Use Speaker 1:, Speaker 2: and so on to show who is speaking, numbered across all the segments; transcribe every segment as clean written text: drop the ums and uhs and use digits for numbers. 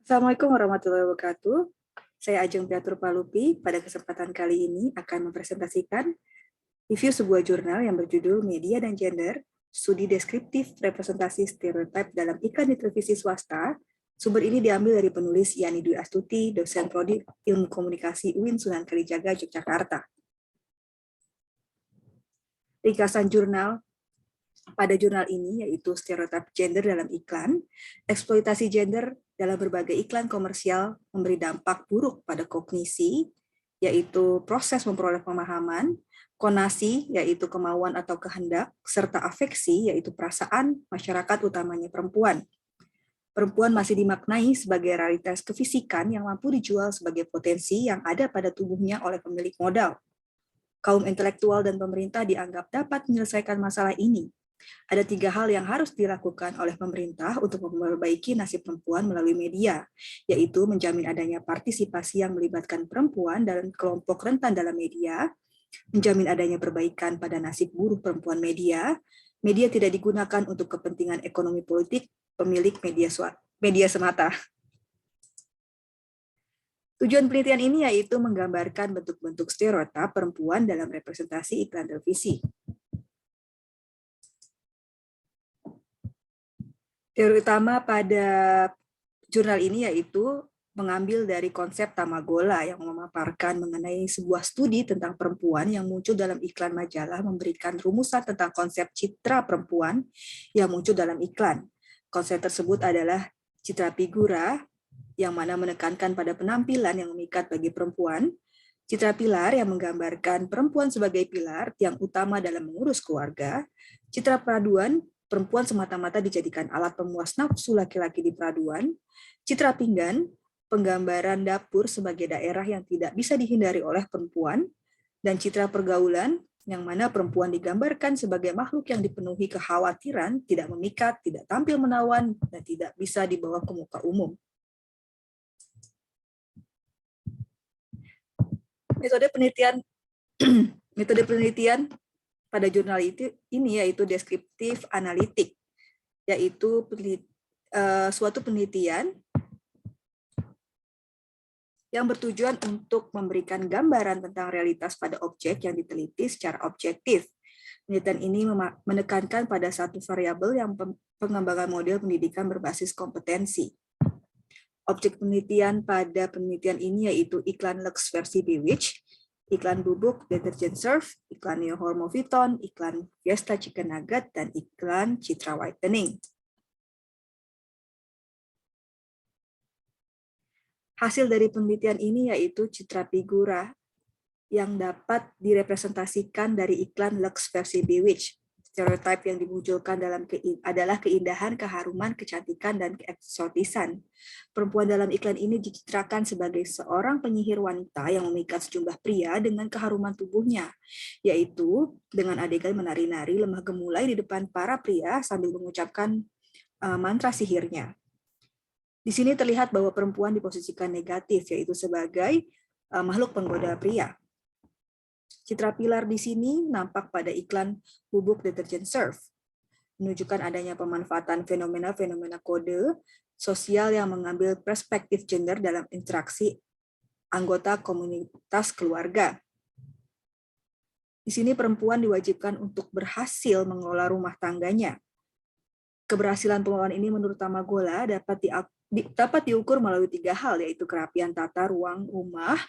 Speaker 1: Assalamualaikum warahmatullahi wabarakatuh. Saya Ajeng Piatur Palupi. Pada kesempatan kali ini akan mempresentasikan review sebuah jurnal yang berjudul Media dan Gender, Studi Deskriptif Representasi Stereotip dalam Iklan di Televisi Swasta. Sumber ini diambil dari penulis Yani Dwi Astuti, dosen Prodi Ilmu Komunikasi UIN Sunan Kalijaga, Yogyakarta. Ringkasan jurnal pada jurnal ini yaitu stereotip gender dalam iklan, eksploitasi gender dalam berbagai iklan komersial memberi dampak buruk pada kognisi, yaitu proses memperoleh pemahaman, konasi, yaitu kemauan atau kehendak, serta afeksi, yaitu perasaan masyarakat utamanya perempuan. Perempuan masih dimaknai sebagai realitas kefisikan yang mampu dijual sebagai potensi yang ada pada tubuhnya oleh pemilik modal. Kaum intelektual dan pemerintah dianggap dapat menyelesaikan masalah ini. Ada 3 hal yang harus dilakukan oleh pemerintah untuk memperbaiki nasib perempuan melalui media, yaitu menjamin adanya partisipasi yang melibatkan perempuan dan kelompok rentan dalam media, menjamin adanya perbaikan pada nasib buruh perempuan media tidak digunakan untuk kepentingan ekonomi politik pemilik media semata. Tujuan penelitian ini yaitu menggambarkan bentuk-bentuk stereotip perempuan dalam representasi iklan televisi. Teori utama pada jurnal ini yaitu mengambil dari konsep Tamagola yang memaparkan mengenai sebuah studi tentang perempuan yang muncul dalam iklan majalah memberikan rumusan tentang konsep citra perempuan yang muncul dalam iklan. Konsep tersebut adalah citra figura yang mana menekankan pada penampilan yang memikat bagi perempuan, citra pilar yang menggambarkan perempuan sebagai pilar yang utama dalam mengurus keluarga, citra peraduan perempuan semata-mata dijadikan alat pemuas nafsu laki-laki di peraduan, citra pinggan, penggambaran dapur sebagai daerah yang tidak bisa dihindari oleh perempuan, dan citra pergaulan, yang mana perempuan digambarkan sebagai makhluk yang dipenuhi kekhawatiran, tidak memikat, tidak tampil menawan, dan tidak bisa dibawa ke muka umum. Metode penelitian pada jurnal ini yaitu deskriptif analitik, yaitu suatu penelitian yang bertujuan untuk memberikan gambaran tentang realitas pada objek yang diteliti secara objektif. Penelitian ini menekankan pada satu variabel yang pengembangan model pendidikan berbasis kompetensi. Objek penelitian pada penelitian ini yaitu iklan Lux versi Bewitch, iklan bubuk deterjen Surf, iklan Neo Hormoviton, iklan Fiesta Chicken Nugget, dan iklan Citra Whitening. Hasil dari penelitian ini yaitu citra figura yang dapat direpresentasikan dari iklan Lux versi Bewitch. Stereotip yang dimunculkan adalah keindahan, keharuman, kecantikan, dan keeksotisan. Perempuan dalam iklan ini dicitrakan sebagai seorang penyihir wanita yang memikat sejumlah pria dengan keharuman tubuhnya, yaitu dengan adegan menari-nari lemah gemulai di depan para pria sambil mengucapkan mantra sihirnya. Di sini terlihat bahwa perempuan diposisikan negatif, yaitu sebagai makhluk penggoda pria. Citra pilar di sini nampak pada iklan bubuk deterjen Surf, menunjukkan adanya pemanfaatan fenomena-fenomena kode sosial yang mengambil perspektif gender dalam interaksi anggota komunitas keluarga. Di sini perempuan diwajibkan untuk berhasil mengelola rumah tangganya. Keberhasilan pengelolaan ini menurut Tamagola dapat diukur melalui 3 hal, yaitu kerapian tata ruang rumah,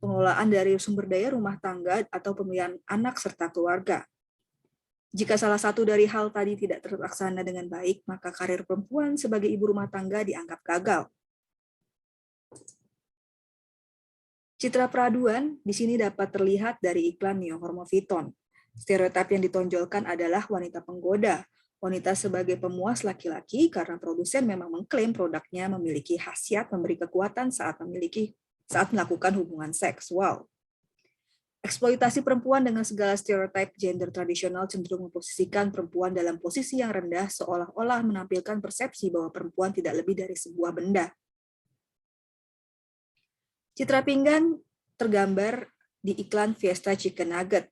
Speaker 1: pengelolaan dari sumber daya rumah tangga, atau pemilihan anak serta keluarga. Jika salah satu dari hal tadi tidak terlaksana dengan baik, maka karir perempuan sebagai ibu rumah tangga dianggap gagal. Citra peraduan di sini dapat terlihat dari iklan Neo Hormoviton. Stereotip yang ditonjolkan adalah wanita penggoda, wanita sebagai pemuas laki-laki karena produsen memang mengklaim produknya memiliki khasiat memberi kekuatan saat melakukan hubungan seksual. Eksploitasi perempuan dengan segala stereotip gender tradisional cenderung memposisikan perempuan dalam posisi yang rendah seolah-olah menampilkan persepsi bahwa perempuan tidak lebih dari sebuah benda. Citra pinggan tergambar di iklan Fiesta Chicken Nugget.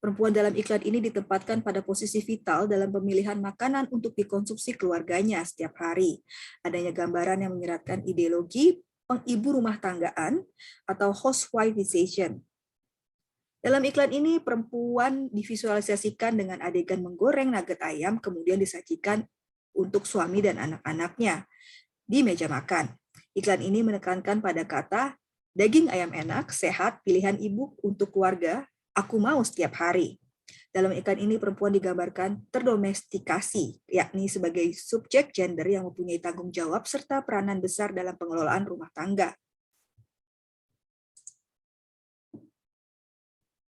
Speaker 1: Perempuan dalam iklan ini ditempatkan pada posisi vital dalam pemilihan makanan untuk dikonsumsi keluarganya setiap hari. Adanya gambaran yang menyeratkan ideologi pengibu rumah tanggaan atau housewifeization. Dalam iklan ini, perempuan divisualisasikan dengan adegan menggoreng nugget ayam, kemudian disajikan untuk suami dan anak-anaknya di meja makan. Iklan ini menekankan pada kata, daging ayam enak, sehat, pilihan ibu untuk keluarga, aku mau setiap hari. Dalam iklan ini, perempuan digambarkan terdomestikasi, yakni sebagai subjek gender yang mempunyai tanggung jawab serta peranan besar dalam pengelolaan rumah tangga.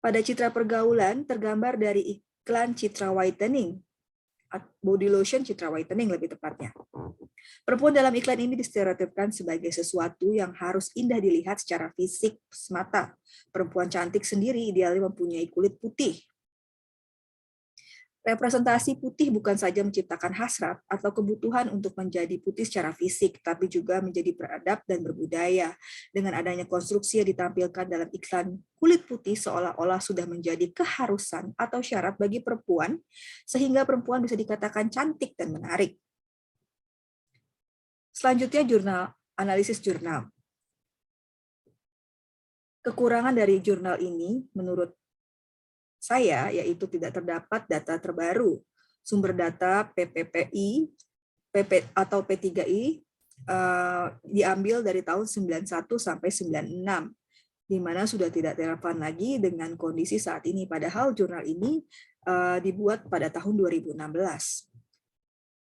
Speaker 1: Pada citra pergaulan, tergambar dari iklan citra whitening, body lotion citra whitening lebih tepatnya. Perempuan dalam iklan ini distereotipkan sebagai sesuatu yang harus indah dilihat secara fisik semata. Perempuan cantik sendiri idealnya mempunyai kulit putih. Representasi putih bukan saja menciptakan hasrat atau kebutuhan untuk menjadi putih secara fisik, tapi juga menjadi beradab dan berbudaya. Dengan adanya konstruksi yang ditampilkan dalam iklan, kulit putih seolah-olah sudah menjadi keharusan atau syarat bagi perempuan, sehingga perempuan bisa dikatakan cantik dan menarik. Selanjutnya, analisis jurnal. Kekurangan dari jurnal ini, menurut saya, yaitu tidak terdapat data terbaru. Sumber data PPPI atau P3I diambil dari tahun 91 sampai 96, di mana sudah tidak relevan lagi dengan kondisi saat ini. Padahal jurnal ini dibuat pada tahun 2016.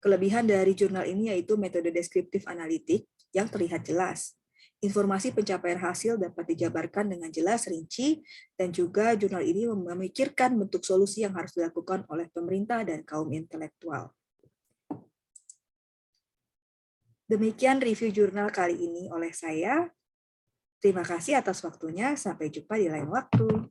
Speaker 1: Kelebihan dari jurnal ini yaitu metode deskriptif analitik yang terlihat jelas. Informasi pencapaian hasil dapat dijabarkan dengan jelas, rinci, dan juga jurnal ini memikirkan bentuk solusi yang harus dilakukan oleh pemerintah dan kaum intelektual. Demikian review jurnal kali ini oleh saya. Terima kasih atas waktunya. Sampai jumpa di lain waktu.